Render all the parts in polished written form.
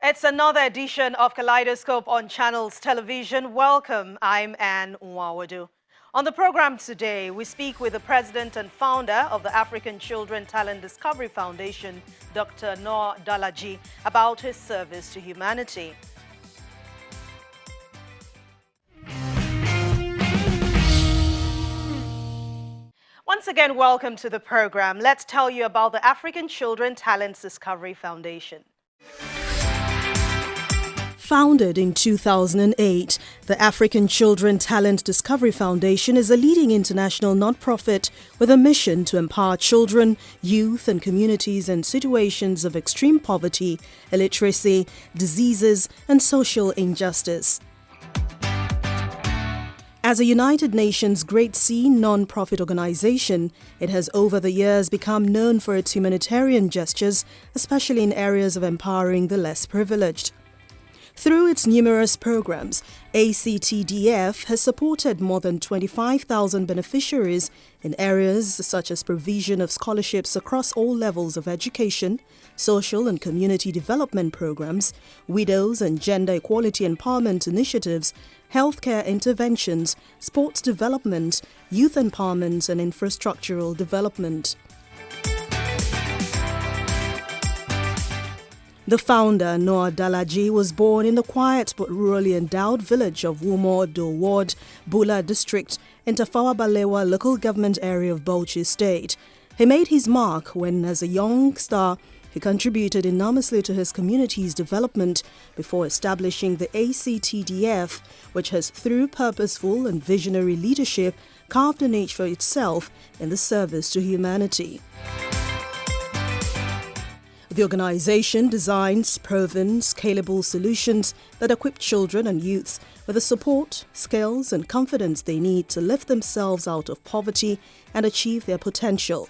It's another edition of Kaleidoscope on Channels Television. Welcome, I'm Anne Nwawadu. On the program today, we speak with the president and founder of the African Children Talent Discovery Foundation, Dr. Noor Dallaji, about his service to humanity. Once again, welcome to the program. Let's tell you about the African Children Talent Discovery Foundation. Founded in 2008, the African Children Talent Discovery Foundation is a leading international non-profit with a mission to empower children, youth and communities in situations of extreme poverty, illiteracy, diseases and social injustice. As a United Nations Grade C non-profit organization, it has over the years become known for its humanitarian gestures, especially in areas of empowering the less privileged. Through its numerous programs, ACTDF has supported more than 25,000 beneficiaries in areas such as provision of scholarships across all levels of education, social and community development programs, widows and gender equality empowerment initiatives, healthcare interventions, sports development, youth empowerment and infrastructural development. The founder, Noor Dallaji, was born in the quiet but rurally endowed village of Wumo-Do Ward, Bula District, in Tafawa Balewa local government area of Bauchi State. He made his mark when, as a young star, he contributed enormously to his community's development before establishing the ACTDF, which has, through purposeful and visionary leadership, carved a niche for itself in the service to humanity. The organization designs proven, scalable solutions that equip children and youths with the support, skills and confidence they need to lift themselves out of poverty and achieve their potential.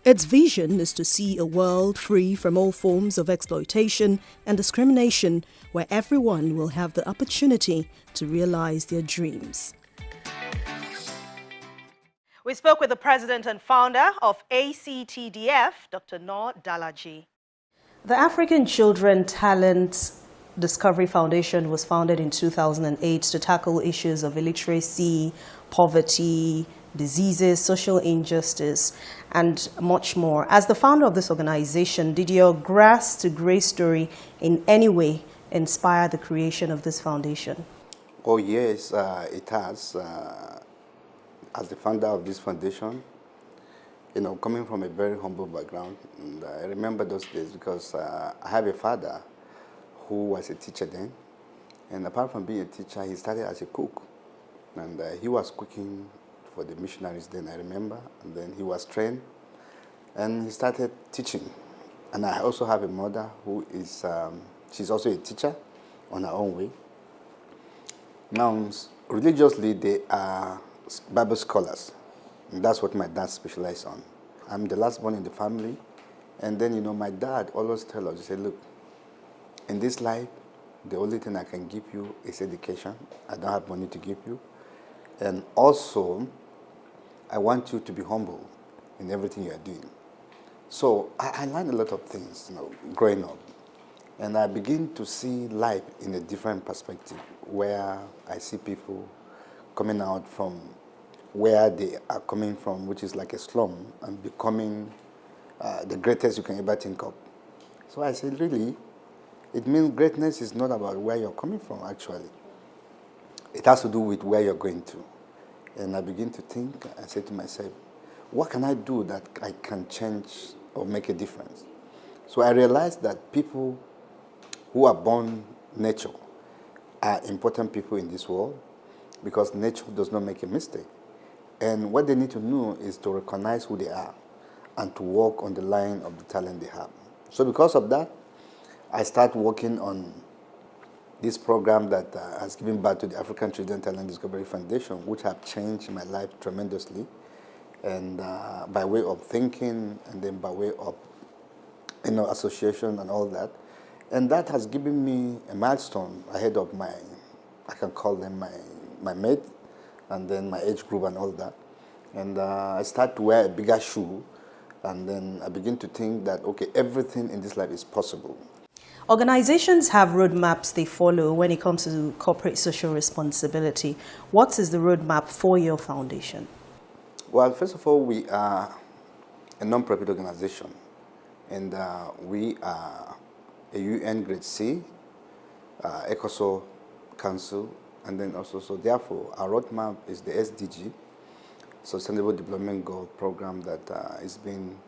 Its vision is to see a world free from all forms of exploitation and discrimination, where everyone will have the opportunity to realize their dreams. We spoke with the president and founder of ACTDF, Dr. Noor Dallaji. The African Children Talent Discovery Foundation was founded in 2008 to tackle issues of illiteracy, poverty, diseases, social injustice, and much more. As the founder of this organization, did your grass to grace story in any way inspire the creation of this foundation? Oh yes, it has. As the founder of this foundation, coming from a very humble background, and I remember those days because I have a father who was a teacher then, and apart from being a teacher, he started as a cook, and he was cooking for the missionaries then, I remember, and then he was trained, and he started teaching. And I also have a mother who is, she's also a teacher on her own way. Now, religiously, they are Bible scholars. And that's what my dad specialized on. I'm the last born in the family. And then, my dad always tells us, he said, look, in this life, the only thing I can give you is education. I don't have money to give you. And also, I want you to be humble in everything you are doing. So I learned a lot of things, growing up. And I begin to see life in a different perspective, where I see people coming out from where they are coming from, which is like a slum, and becoming the greatest you can ever think of. So I said, really, it means greatness is not about where you're coming from, actually. It has to do with where you're going to. And I begin to think, I said to myself, what can I do that I can change or make a difference? So I realized that people who are born nature are important people in this world, because nature does not make a mistake. And what they need to know is to recognize who they are and to work on the line of the talent they have. So because of that, I started working on this program that has given birth to the African Children Talent Discovery Foundation, which have changed my life tremendously, and by way of thinking and then by way of association and all that. And that has given me a milestone ahead of I can call them my mate, and then my age group and all that. And I start to wear a bigger shoe, and then I begin to think that, okay, everything in this life is possible. Organizations have roadmaps they follow when it comes to corporate social responsibility. What is the roadmap for your foundation? Well, first of all, we are a non-profit organization, and we are a UN Grade C, ECOSO Council, and then also, so therefore, our roadmap is the SDG, Sustainable Development Goal Program that is being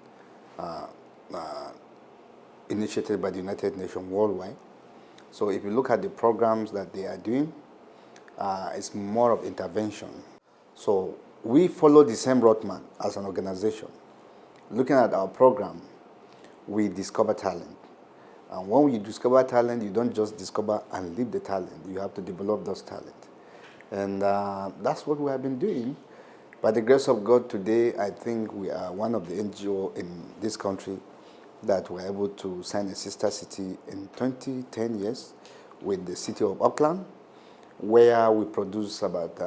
initiated by the United Nations worldwide. So if you look at the programs that they are doing, it's more of intervention. So we follow the same roadmap as an organization. Looking at our program, we discover talent. And when you discover talent, you don't just discover and leave the talent. You have to develop those talent. And that's what we have been doing. By the grace of God today, I think we are one of the NGO in this country that were able to sign a sister city in 10 years with the city of Auckland, where we produce about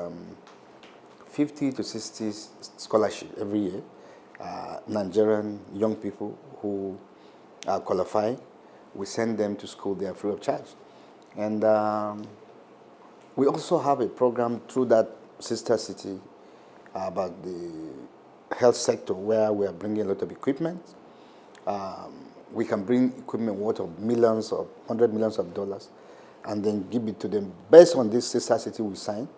50 to 60 scholarships every year. Nigerian young people who qualify, we send them to school there free of charge. And we also have a program through that sister city about the health sector where we are bringing a lot of equipment. We can bring equipment worth of millions of, $100 millions, and then give it to them based on this sister city we sign.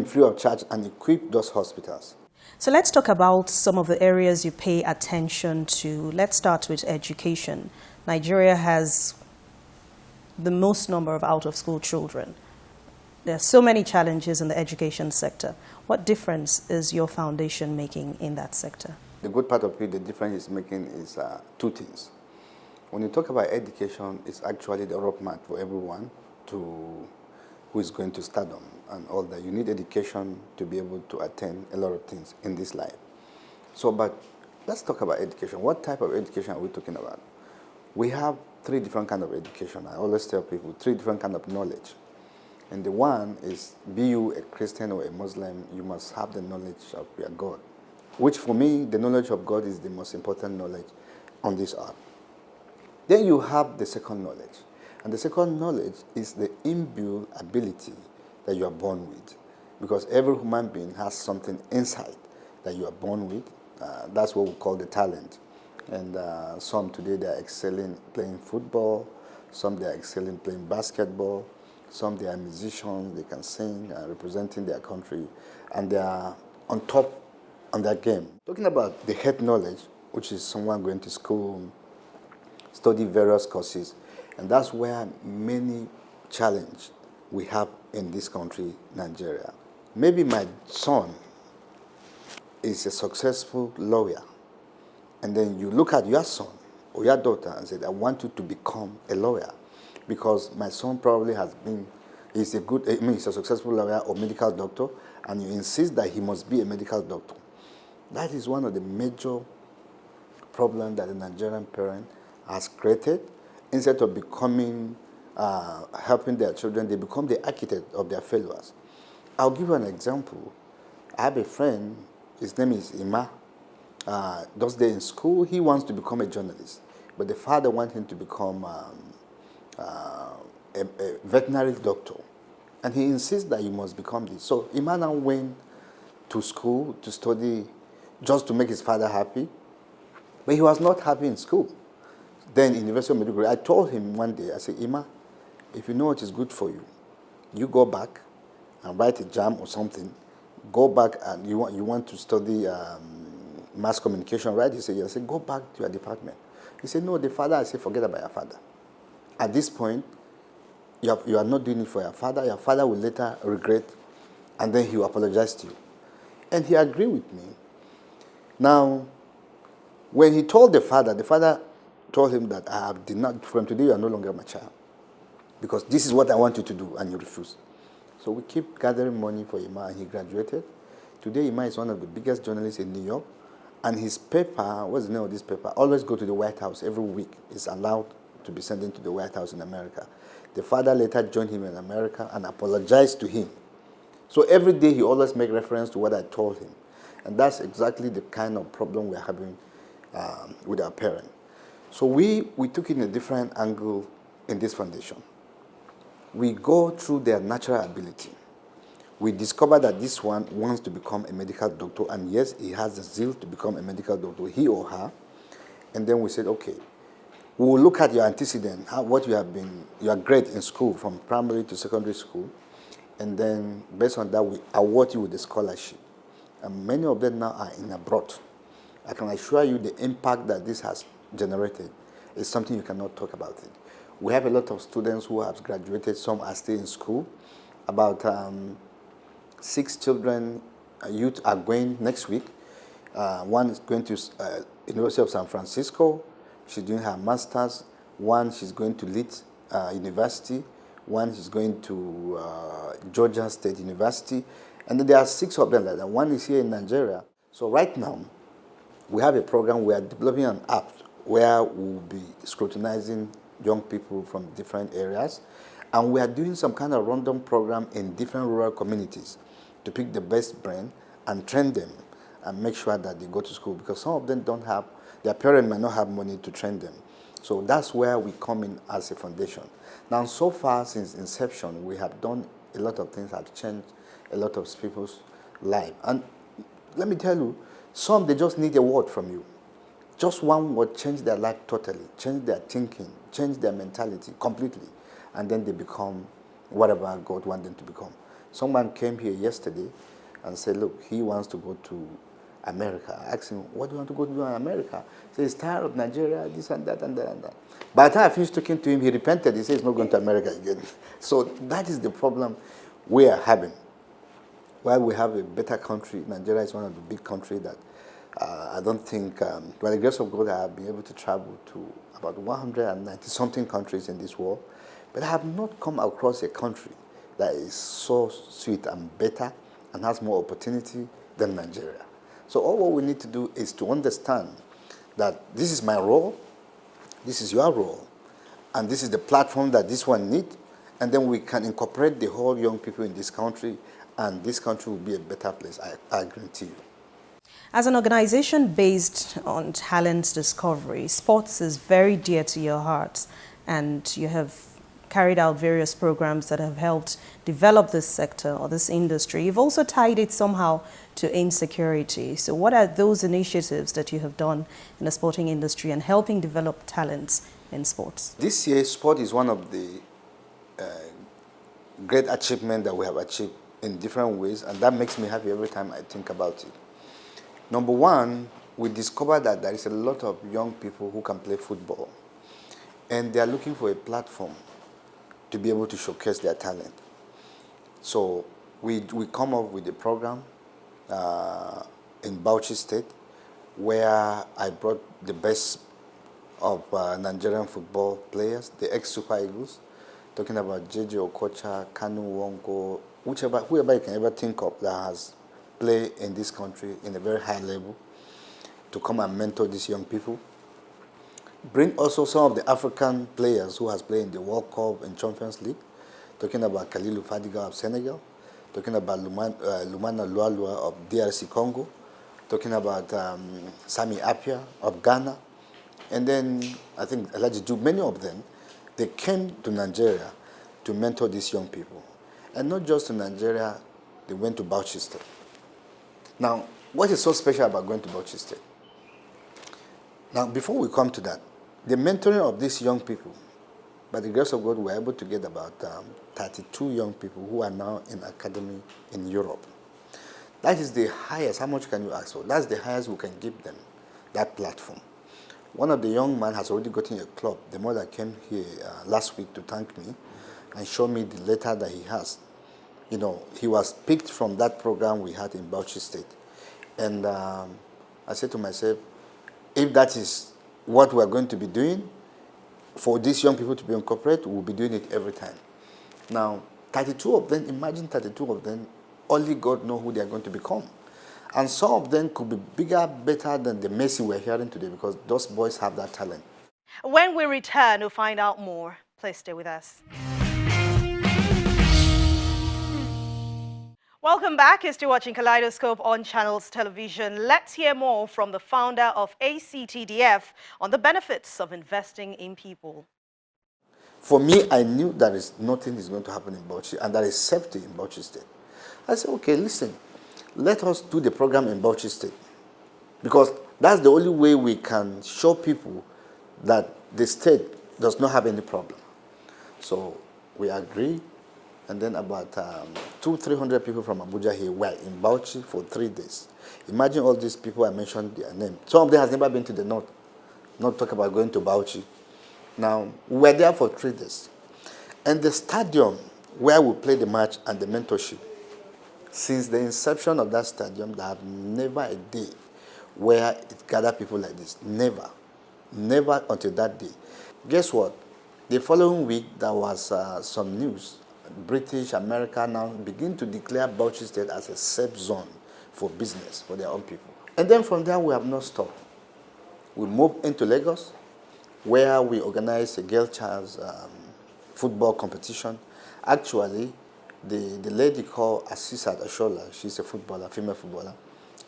Free of charge, and equip those hospitals. So let's talk about some of the areas you pay attention to. Let's start with education. Nigeria has the most number of out-of-school children. There are so many challenges in the education sector. What difference is your foundation making in that sector? The good part of it, the difference it's making is two things. When you talk about education, it's actually the roadmap for everyone who is going to stardom and all that. You need education to be able to attain a lot of things in this life. So, but let's talk about education. What type of education are we talking about? We have three different kinds of education. I always tell people three different kinds of knowledge. And the one is, be you a Christian or a Muslim, you must have the knowledge of your God, which for me, the knowledge of God is the most important knowledge on this earth. Then you have the second knowledge. And the second knowledge is the inbuilt ability that you are born with. Because every human being has something inside that you are born with. That's what we call the talent. And some today they are excelling playing football, some they are excelling playing basketball, some they are musicians, they can sing, representing their country, and they are on top on their game. Talking about the head knowledge, which is someone going to school, study various courses, and that's where many challenge we have in this country, Nigeria. Maybe my son is a successful lawyer, and then you look at your son or your daughter and say, I want you to become a lawyer, because my son probably he's a successful lawyer or medical doctor, and you insist that he must be a medical doctor. That is one of the major problems that the Nigerian parent has created. Instead of becoming, helping their children, they become the architect of their failures. I'll give you an example. I have a friend, his name is Ima. Those days in school, he wants to become a journalist, but the father wants him to become a veterinary doctor. And he insists that you must become this. So Ima now went to school to study just to make his father happy, but he was not happy in school. Then University of Medical, I told him one day, I said, Ima, if you know what is good for you, you go back and write a jam or something, go back and you want to study mass communication, right? He said, yes. I said, go back to your department. He said, no, the father. I said, forget about your father. At this point, you are not doing it for your father. Your father will later regret, and then he will apologize to you. And he agreed with me. Now, when he told the father told him that from today you are no longer my child, because this is what I want you to do, and you refuse. So we keep gathering money for Ima, and he graduated. Today, Ima is one of the biggest journalists in New York, and his paper, what's the name of this paper, always go to the White House every week. It's allowed to be sent into the White House in America. The father later joined him in America and apologized to him. So every day he always make reference to what I told him. And that's exactly the kind of problem we're having with our parents. So we took it in a different angle in this foundation. We go through their natural ability. We discover that this one wants to become a medical doctor, and yes, he has the zeal to become a medical doctor, he or her. And then we said, okay, we will look at your antecedent, what you have been, your grade in school from primary to secondary school, and then based on that, we award you with a scholarship. And many of them now are in abroad. I can assure you the impact that this has generated is something you cannot talk about it. We have a lot of students who have graduated, some are still in school. About 6 children, youth are going next week. One is going to University of San Francisco. She's doing her master's. One, she's going to Leeds University. One is going to Georgia State University. And then there are 6 of them like that. One is here in Nigeria. So right now, we have a program, we are developing an app where we'll be scrutinizing young people from different areas. And we are doing some kind of random program in different rural communities to pick the best brain and train them and make sure that they go to school, because some of them don't have, their parents might not have money to train them. So that's where we come in as a foundation. Now, so far since inception, we have done a lot of things, have changed a lot of people's life. And let me tell you, some, they just need a word from you. Just one word change their life totally, change their thinking, change their mentality completely, and then they become whatever God wants them to become. Someone came here yesterday and said, look, he wants to go to America. I asked him, what do you want to go to do in America? He said, he's tired of Nigeria, this and that and that and that. By the time I finished talking to him, he repented. He said he's not going to America again. So that is the problem we are having. While we have a better country, Nigeria is one of the big countries that I don't think, by the grace of God, I have been able to travel to about 190-something countries in this world, but I have not come across a country that is so sweet and better and has more opportunity than Nigeria. So all what we need to do is to understand that this is my role, this is your role, and this is the platform that this one needs, and then we can incorporate the whole young people in this country, and this country will be a better place, I guarantee you. As an organization based on talent discovery, sports is very dear to your heart, and you have carried out various programs that have helped develop this sector or this industry. You've also tied it somehow to insecurity. So what are those initiatives that you have done in the sporting industry and helping develop talents in sports? This year, sport is one of the great achievements that we have achieved in different ways, and that makes me happy every time I think about it. Number one, we discovered that there is a lot of young people who can play football, and they are looking for a platform to be able to showcase their talent. So we come up with a program in Bauchi State where I brought the best of Nigerian football players, the ex-Super Eagles, talking about JJ Okocha, Kanu Wongo, whoever you can ever think of that has played in this country in a very high level, to come and mentor these young people. Bring also some of the African players who has played in the World Cup and Champions League, talking about Kalilu Fadiga of Senegal, talking about Lumana Lualua of DRC Congo, talking about Sami Apia of Ghana, and then I think Dallaji Ju, many of them, they came to Nigeria to mentor these young people. And not just to Nigeria, they went to Bauchi State. Now, what is so special about going to Bauchi State? Now, before we come to that, the mentoring of these young people, by the grace of God, we were able to get about 32 young people who are now in academy in Europe. That is the highest. How much can you ask for? That's the highest we can give them, that platform. One of the young men has already gotten a club. The mother came here last week to thank me and show me the letter that he has. You know, he was picked from that program we had in Bauchi State. And I said to myself, if that is what we're going to be doing, for these young people to be incorporated, we'll be doing it every time. Now, 32 of them, imagine 32 of them, only God knows who they are going to become. And some of them could be bigger, better than the Messi we're hearing today, because those boys have that talent. When we return, we'll find out more. Please stay with us. Welcome back. You're still watching Kaleidoscope on Channels Television. Let's hear more from the founder of ACTDF on the benefits of investing in people. For me, I knew that nothing is going to happen in Bauchi and there is safety in Bauchi State. I said, okay, listen, let us do the program in Bauchi State. Because that's the only way we can show people that the state does not have any problem. So we agreed, and then about 300 people from Abuja here were in Bauchi for 3 days. Imagine all these people, I mentioned their name. Some of them has never been to the north, not talk about going to Bauchi. Now, we were there for 3 days. And the stadium where we played the match and the mentorship, since the inception of that stadium, there have never a day where it gathered people like this. Never. Never until that day. Guess what? The following week, there was some news. British, America now begin to declare Bauchi State as a safe zone for business, for their own people. And then from there, we have not stopped. We moved into Lagos, where we organized a girl child's football competition. Actually, the lady called Asisat Ashola, she's a footballer, female footballer.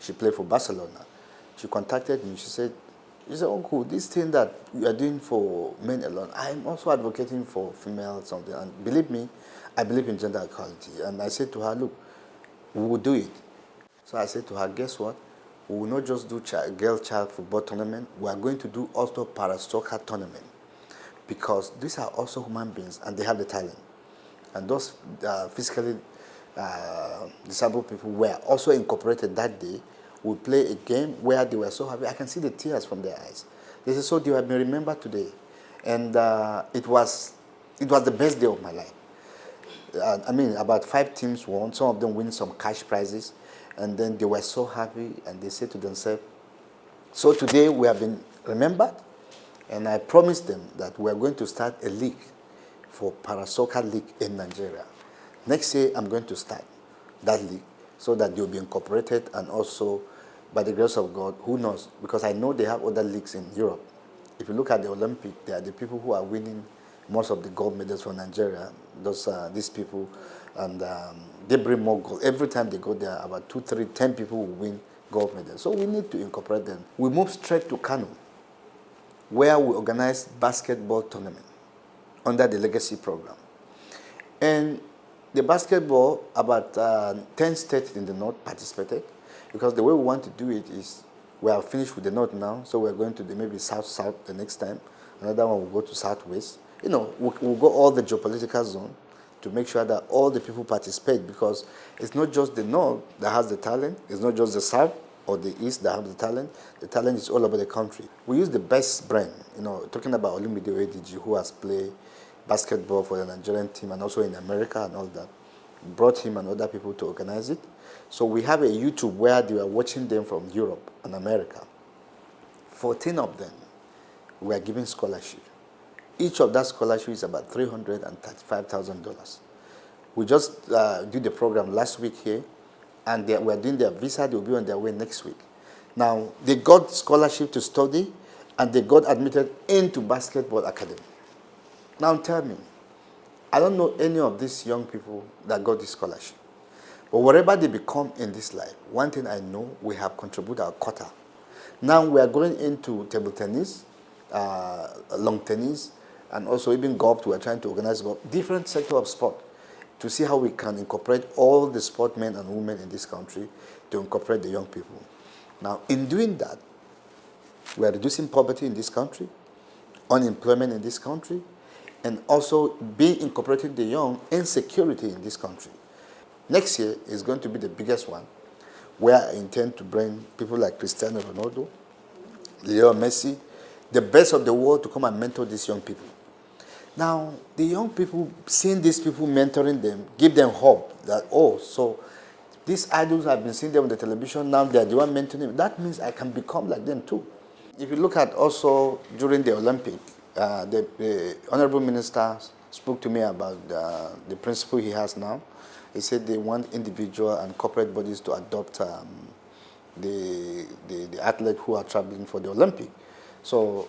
She played for Barcelona. She contacted me. She said, Uncle, this thing that you are doing for men alone, I'm also advocating for female something. And believe me, I believe in gender equality. And I said to her, look, we will do it. So I said to her, guess what? We will not just do girl child football tournament. We are going to do also para-soccer tournament. Because these are also human beings and they have the talent. And those physically disabled people were also incorporated that day. We play a game where they were so happy. I can see the tears from their eyes. They said, so they have been remembered today. And it was the best day of my life. I mean, about 5 teams won. Some of them win some cash prizes. And then they were so happy and they said to themselves, so today we have been remembered. And I promised them that we are going to start a league for para-soccer league in Nigeria. Next year, I'm going to start that league so that they'll be incorporated, and also, by the grace of God, who knows? Because I know they have other leagues in Europe. If you look at the Olympic, they are the people who are winning most of the gold medals for Nigeria. These people, and they bring more gold. Every time they go there, about 2, 3, 10 people will win gold medals. So we need to incorporate them. We moved straight to Kano, where we organized basketball tournament under the Legacy program. And the basketball, about 10 states in the north participated, because the way we want to do it is, we are finished with the north now, so we're going to maybe south-south the next time. Another one will go to southwest. You know, we'll go all the geopolitical zone to make sure that all the people participate, because it's not just the north that has the talent, it's not just the south or the east that have the talent. The talent is all over the country. We use the best brand, you know, talking about Olumide ADG, who has played basketball for the Nigerian team and also in America and all that. Brought him and other people to organize it. So we have a YouTube where they were watching them from Europe and America. 14 of them were given scholarship. Each of that scholarship is about $335,000. We just did the program last week here, and we're doing their visa. They'll be on their way next week. Now, they got scholarship to study, and they got admitted into basketball academy. Now tell me, I don't know any of these young people that got this scholarship. But whatever they become in this life, one thing I know, we have contributed our quota. Now we are going into table tennis, long tennis, and also even golf. We are trying to organize golf, different sector of sport, to see how we can incorporate all the sportmen and women in this country to incorporate the young people. Now, in doing that, we are reducing poverty in this country, unemployment in this country, and also being incorporating the young in security in this country. Next year is going to be the biggest one, where I intend to bring people like Cristiano Ronaldo, Leo Messi, the best of the world, to come and mentor these young people. Now, the young people, seeing these people mentoring them, give them hope that, oh, so these idols, I've been seeing them on the television, now they're the one mentoring them. That means I can become like them too. If you look at also during the Olympic, the Honorable Minister spoke to me about the principle he has now. He said they want individual and corporate bodies to adopt the athletes who are traveling for the Olympic. So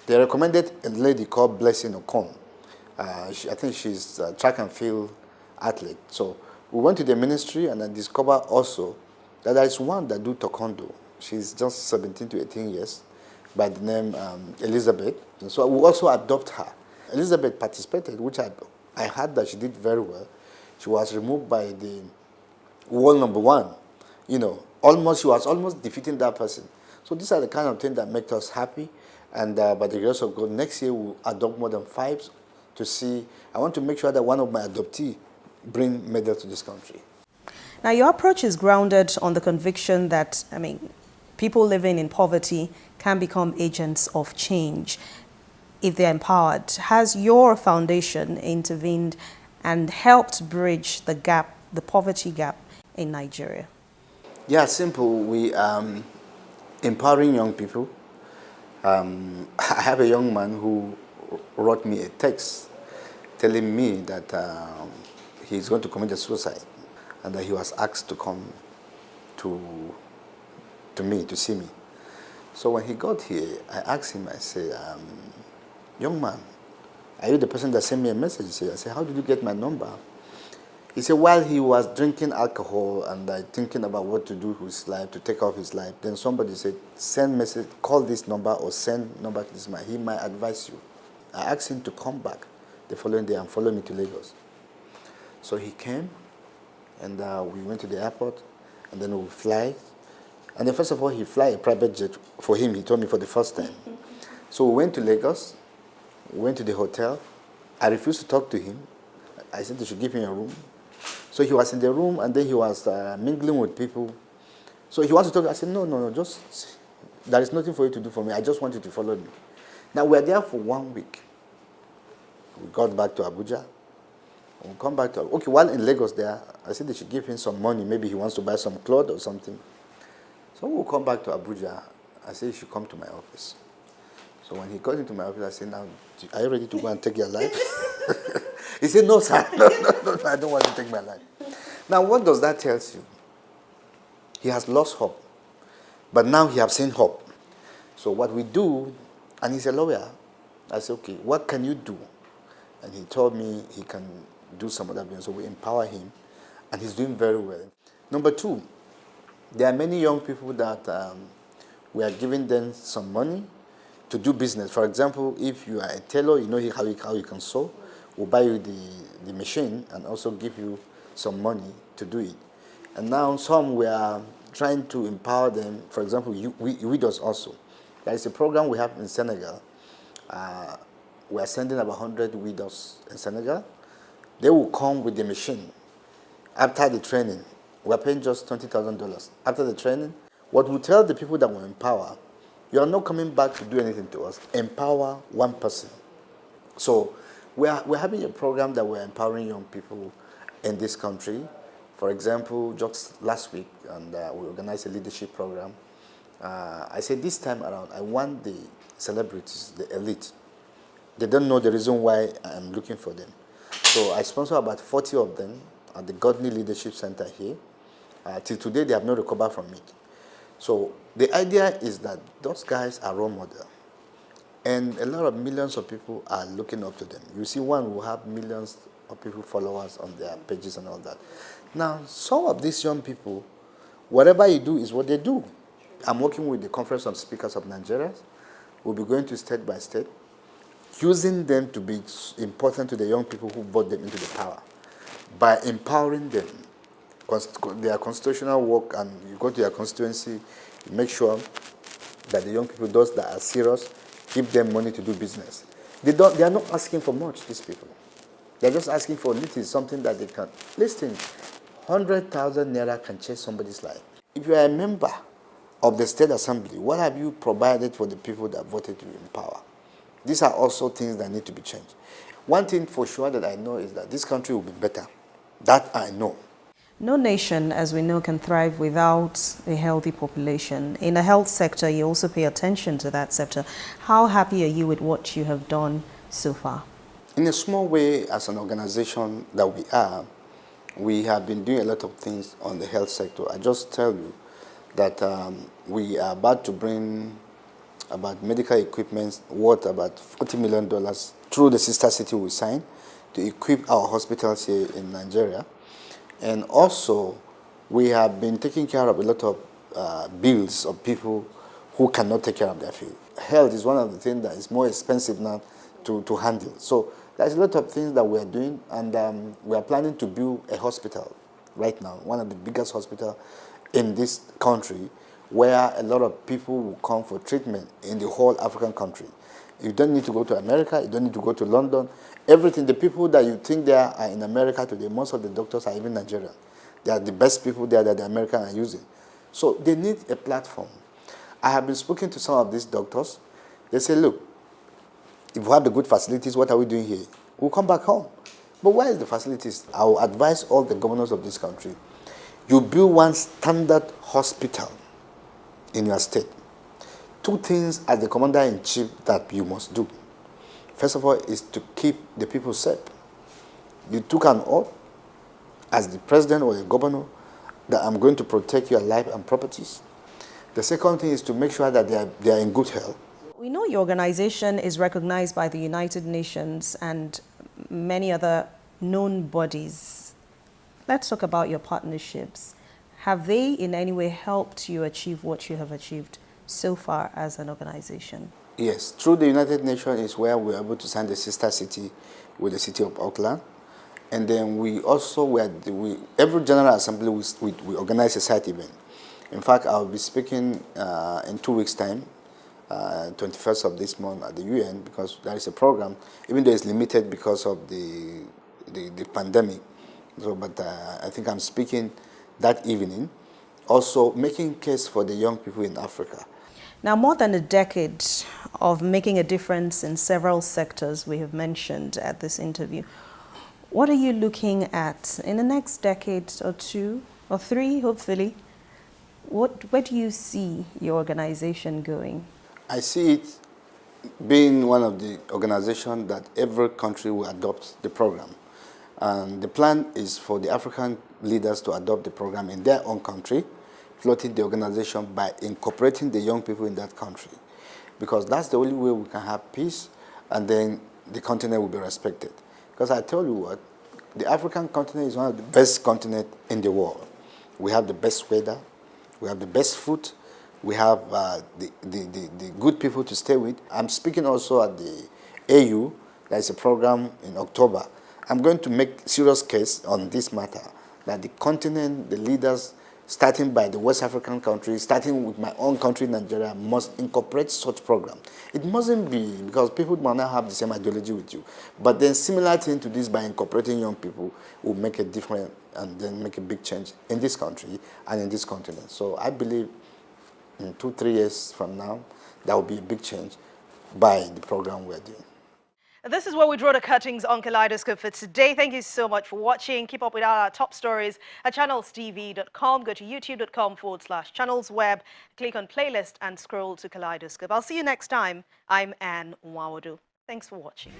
they recommended a lady called Blessing Okon. I think she's a track and field athlete. So We went to the ministry and I discovered also that there is one that do taekwondo. She's just 17 to 18 years by the name Elizabeth. And so we also adopt her. Elizabeth participated, which I heard that she did very well. She was removed by the world number one. You know, she was almost defeating that person. So these are the kind of things that make us happy. And by the grace of God, next year we'll adopt more than 5 to see. I want to make sure that one of my adoptees bring medal to this country. Now, your approach is grounded on the conviction that, people living in poverty can become agents of change if they're empowered. Has your foundation intervened and helped bridge the gap, the poverty gap in Nigeria? Yeah, simple. We empowering young people. I have a young man who wrote me a text telling me that he's going to commit a suicide and that he was asked to come to me, to see me. So when he got here, I asked him, I said, young man, are you the person that sent me a message? I said, how did you get my number? He said, while he was drinking alcohol and thinking about what to do with his life, to take off his life, then somebody said, send message, call this number or send number to this man. He might advise you. I asked him to come back the following day and follow me to Lagos. So he came and we went to the airport and then we fly. And then first of all, he fly a private jet for him, he told me for the first time. So we went to Lagos, we went to the hotel. I refused to talk to him. I said they should give him a room. So he was in the room and then he was mingling with people. So he wanted to talk. I said, no, just, there is nothing for you to do for me. I just want you to follow me. Now we were there for 1 week. We got back to Abuja. We'll come back to, okay, while in Lagos there, I said they should give him some money. Maybe he wants to buy some clothes or something. So we'll come back to Abuja. I said, you should come to my office. So when he got into my office, I said, now, are you ready to go and take your life? He said, no, sir. No, I don't want to take my life. Now, what does that tell you? He has lost hope. But now he has seen hope. So what we do, and he's a lawyer, I said, okay, what can you do? And he told me he can do some other things. So we empower him, and he's doing very well. Number 2, there are many young people that we are giving them some money to do business. For example, if you are a tailor, you know how you can sew, we'll buy you the machine and also give you some money to do it. And now some we are trying to empower them. For example, widows also. There is a program we have in Senegal. We are sending about 100 widows in Senegal. They will come with the machine after the training. We're paying just $20,000. After the training, what we tell the people that we empower, you are not coming back to do anything to us. Empower one person. So we're having a program that we're empowering young people in this country. For example, just last week, and we organized a leadership program. I said this time around, I want the celebrities, the elite. They don't know the reason why I'm looking for them. So I sponsor about 40 of them at the Godney Leadership Center here. Till today, they have not recovered from it. So the idea is that those guys are role models. And a lot of millions of people are looking up to them. You see one who have millions of people followers on their pages and all that. Now, some of these young people, whatever you do is what they do. I'm working with the Conference of Speakers of Nigeria. We'll be going to state by state, using them to be important to the young people who brought them into the power. By empowering them, their constitutional work, and you go to your constituency, you make sure that the young people, those that are serious, give them money to do business. They are not asking for much, these people. They're just asking for little, something that they can. Listen, 100,000 naira can change somebody's life. If you are a member of the State Assembly, what have you provided for the people that voted you in power? These are also things that need to be changed. One thing for sure that I know is that this country will be better. That I know. No nation, as we know, can thrive without a healthy population. In the health sector, you also pay attention to that sector. How happy are you with what you have done so far? In a small way, as an organization that we have been doing a lot of things on the health sector. I just tell you that we are about to bring about medical equipment worth about $40 million through the sister city we signed to equip our hospitals here in Nigeria. And also, we have been taking care of a lot of bills of people who cannot take care of their field. Health is one of the things that is more expensive now to handle. So there's a lot of things that we are doing, and we are planning to build a hospital right now, one of the biggest hospitals in this country, where a lot of people will come for treatment in the whole African country. You don't need to go to America, you don't need to go to London. Everything, the people that you think they are in America today, most of the doctors are even Nigerian. They are the best people there that the Americans are using. So they need a platform. I have been speaking to some of these doctors. They say, look, if we have the good facilities, what are we doing here? We'll come back home. But where is the facilities? I will advise all the governors of this country, you build one standard hospital in your state. Two things as the commander-in-chief that you must do. First of all is to keep the people safe. You took an oath as the president or the governor that I'm going to protect your life and properties. The second thing is to make sure that they are in good health. We know your organization is recognized by the United Nations and many other known bodies. Let's talk about your partnerships. Have they in any way helped you achieve what you have achieved so far as an organization? Yes, through the United Nations is where we're able to sign the sister city with the city of Auckland. And then we also, every General Assembly, we organize a site event. In fact, I'll be speaking in 2 weeks' time, 21st of this month at the UN, because there is a program, even though it's limited because of the pandemic. So, but I think I'm speaking that evening, also making case for the young people in Africa. Now, more than a decade of making a difference in several sectors we have mentioned at this interview. What are you looking at in the next decade or 2 or 3, hopefully? Where do you see your organization going? I see it being one of the organizations that every country will adopt the program. And the plan is for the African leaders to adopt the program in their own country, floating the organization by incorporating the young people in that country. Because that's the only way we can have peace, and then the continent will be respected. Because I tell you what, the African continent is one of the best continents in the world. We have the best weather, we have the best food, we have the good people to stay with. I'm speaking also at the AU, there is a program in October. I'm going to make serious case on this matter, that the continent, the leaders, starting by the West African countries, starting with my own country, Nigeria, must incorporate such program. It mustn't be, because people might not have the same ideology with you, but then similar thing to this, by incorporating young people, will make a difference and then make a big change in this country and in this continent. So I believe in 2-3 years from now, there will be a big change by the program we're doing. This is where we draw the curtains on Kaleidoscope for today. Thank you so much for watching. Keep up with our top stories at channelstv.com. Go to youtube.com/channelsweb. Click on playlist and scroll to Kaleidoscope. I'll see you next time. I'm Anne Nwawadu. Thanks for watching.